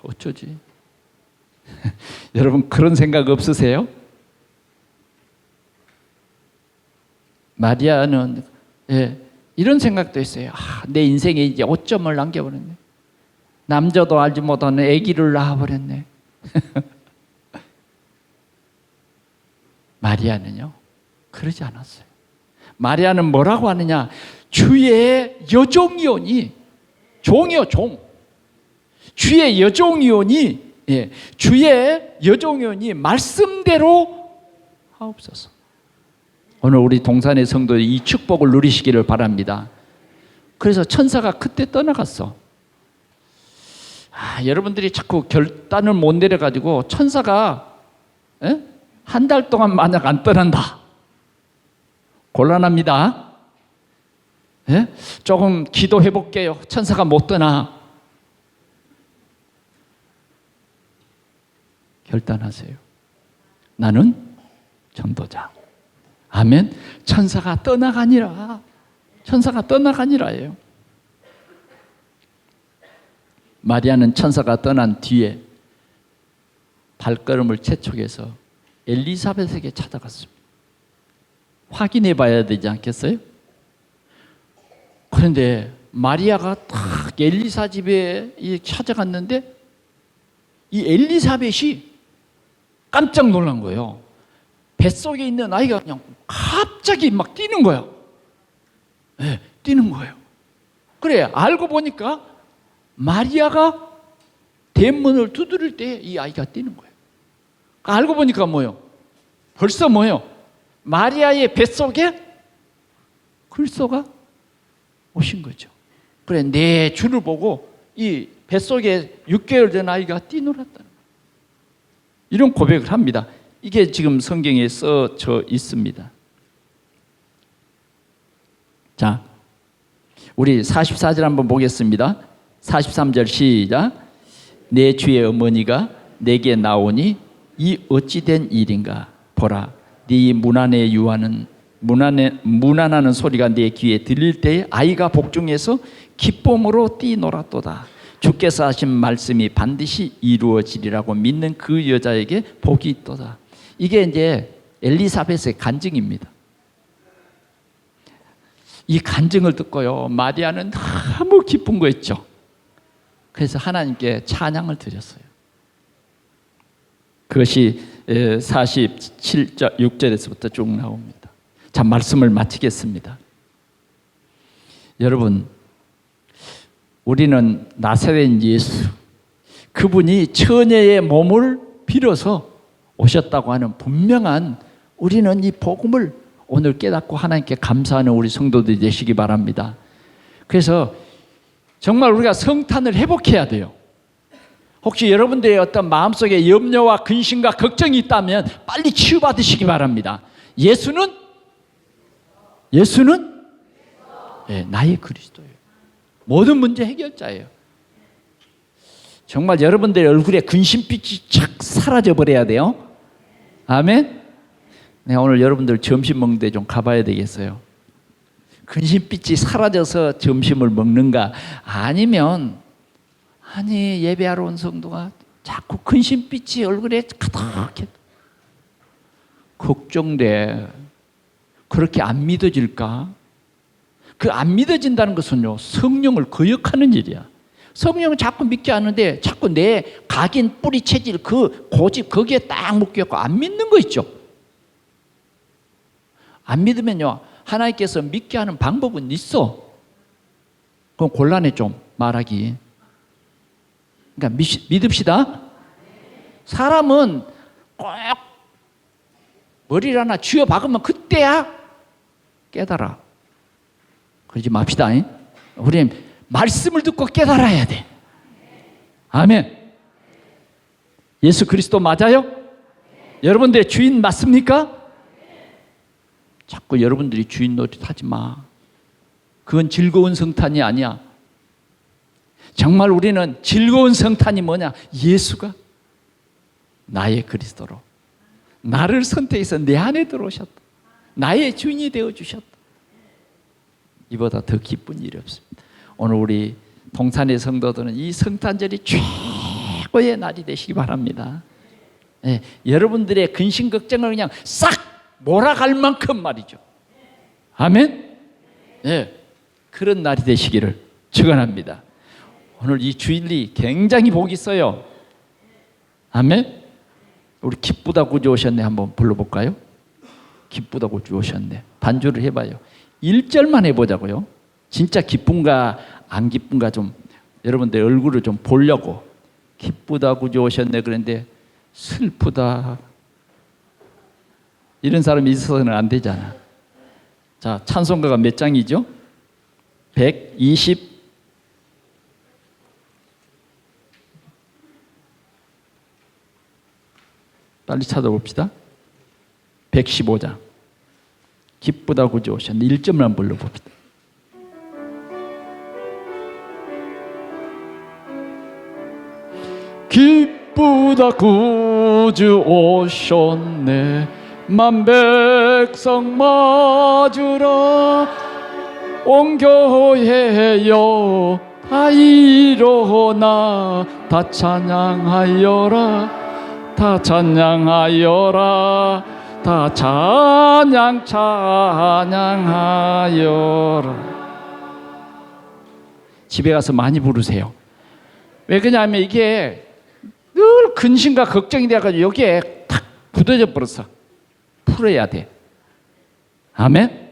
어쩌지? 여러분 그런 생각 없으세요? 마리아는 이런 생각도 했어요. 내 인생에 이제 오점을 남겨버렸네. 남자도 알지 못하는 아기를 낳아버렸네. 마리아는요, 그러지 않았어요. 마리아는 뭐라고 하느냐? 주의 여종이오니, 종이요, 종. 주의 여종이오니, 주의 여종이오니 말씀대로 하옵소서. 오늘 우리 동산의 성도들이 이 축복을 누리시기를 바랍니다. 그래서 천사가 그때 떠나갔어. 여러분들이 자꾸 결단을 못 내려가지고 천사가 한 달 동안 만약 안 떠난다, 곤란합니다. 조금 기도해 볼게요. 천사가 못 떠나. 결단하세요. 나는 전도자. 아멘. 천사가 떠나가니라. 천사가 떠나가니라예요. 마리아는 천사가 떠난 뒤에 발걸음을 재촉해서 엘리사벳에게 찾아갔습니다. 확인해 봐야 되지 않겠어요? 그런데 마리아가 딱 엘리사 집에 찾아갔는데 이 엘리사벳이 깜짝 놀란 거예요. 뱃속에 있는 아이가 그냥 갑자기 막 뛰는 거야. 뛰는 거예요. 그래, 알고 보니까 마리아가 대문을 두드릴 때 이 아이가 뛰는 거예요. 알고 보니까 뭐예요? 벌써 뭐예요? 마리아의 뱃속에 그리스도가 오신 거죠. 그래, 내 주를 보고 이 뱃속에 6개월 된 아이가 뛰놀았다는 거예요. 이런 고백을 합니다. 이게 지금 성경에 써져 있습니다. 자, 우리 44절 한번 보겠습니다. 43절 시작. 내 주의 어머니가 내게 나오니 이 어찌 된 일인가? 보라, 네 문안의 유아는 문안하는 소리가 내 귀에 들릴 때에 아이가 복중에서 기쁨으로 뛰놀았도다. 주께서 하신 말씀이 반드시 이루어지리라고 믿는 그 여자에게 복이 있도다. 이게 이제 엘리사벳의 간증입니다. 이 간증을 듣고요, 마리아는 너무 기쁜 거 있죠. 그래서 하나님께 찬양을 드렸어요. 그것이 47절 6절에서부터 쭉 나옵니다. 자, 말씀을 마치겠습니다. 여러분, 우리는 나사렛 예수, 그분이 처녀의 몸을 빌어서 오셨다고 하는 분명한, 우리는 이 복음을 오늘 깨닫고 하나님께 감사하는 우리 성도들이 되시기 바랍니다. 그래서 정말 우리가 성탄을 회복해야 돼요. 혹시 여러분들의 어떤 마음속에 염려와 근심과 걱정이 있다면 빨리 치유받으시기 바랍니다. 예수는 나의 그리스도예요. 모든 문제 해결자예요. 정말 여러분들의 얼굴에 근심빛이 착 사라져 버려야 돼요. 아멘. 내가 오늘 여러분들 점심 먹는데 좀 가봐야 되겠어요. 근심빛이 사라져서 점심을 먹는가? 아니면 예배하러 온 성도가 자꾸 근심빛이 얼굴에 가득해. 걱정돼. 그렇게 안 믿어질까? 그 안 믿어진다는 것은요, 성령을 거역하는 일이야. 성령은 자꾸 믿게 하는데 자꾸 내 각인 뿌리 체질, 그 고집 거기에 딱 묶여서 안 믿는 거 있죠. 안 믿으면요, 하나님께서 믿게 하는 방법은 있어. 그럼 곤란해 좀 말하기. 그러니까 믿읍시다. 사람은 꼭 머리를 하나 쥐어 박으면 그때야 깨달아. 그러지 맙시다. 우리는 말씀을 듣고 깨달아야 돼. 아멘. 예수 그리스도 맞아요? 여러분들의 주인 맞습니까? 자꾸 여러분들이 주인 노릇하지 마. 그건 즐거운 성탄이 아니야. 정말 우리는 즐거운 성탄이 뭐냐? 예수가 나의 그리스도로 나를 선택해서 내 안에 들어오셨다. 나의 주인이 되어주셨다. 이보다 더 기쁜 일이 없습니다. 오늘 우리 동산의 성도들은 이 성탄절이 최고의 날이 되시기 바랍니다. 여러분들의 근심 걱정을 그냥 싹 몰아갈 만큼 말이죠. 아멘. 예, 그런 날이 되시기를 축원합니다. 오늘 이 주일이 굉장히 복이 있어요. 아멘. 우리 기쁘다 구주 오셨네 한번 불러볼까요? 기쁘다 구주 오셨네. 반주를 해봐요. 1절만 해보자고요. 진짜 기쁜가 안 기쁜가 좀 여러분들 얼굴을 좀 보려고. 기쁘다 구주 오셨네 그런데 슬프다 이런 사람이 있어서는 안 되잖아. 자, 찬송가가 몇 장이죠? 120 빨리 찾아봅시다. 115장. 기쁘다 구주 오셨네. 1점만 불러봅시다. 기쁘다 구주 오셨네. 만백성 맞으라. 온 교회여 다 일어나 다 찬양하여라. 다 찬양하여라. 다 찬양하여라. 집에 가서 많이 부르세요. 왜 그러냐면 이게 늘 근심과 걱정이 돼가지고 여기에 탁 굳어져 버렸어. 풀어야 돼. 아멘.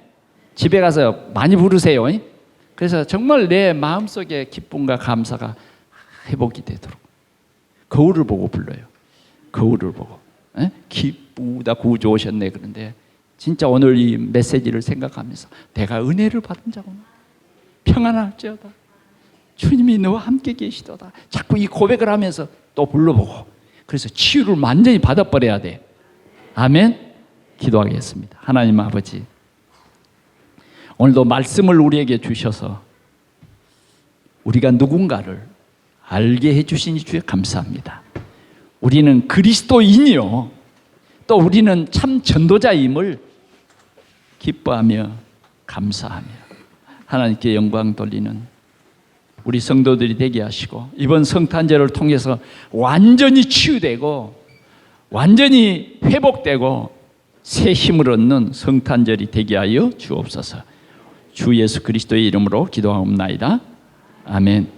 집에 가서 많이 부르세요. 그래서 정말 내 마음속에 기쁨과 감사가 회복이 되도록 거울을 보고 불러요. 거울을 보고 기쁘다 구주 오셨네. 그런데 진짜 오늘 이 메시지를 생각하면서 내가 은혜를 받은 자구나. 평안할지어다. 주님이 너와 함께 계시도다. 자꾸 이 고백을 하면서 또 불러보고 그래서 치유를 완전히 받아버려야 돼. 아멘. 기도하겠습니다. 하나님 아버지, 오늘도 말씀을 우리에게 주셔서 우리가 누군가를 알게 해주시니 주에 감사합니다. 우리는 그리스도인이요 또 우리는 참 전도자임을 기뻐하며 감사하며 하나님께 영광 돌리는 우리 성도들이 되게 하시고 이번 성탄절을 통해서 완전히 치유되고 완전히 회복되고 새 힘을 얻는 성탄절이 되게 하여 주옵소서. 주 예수 그리스도의 이름으로 기도하옵나이다. 아멘.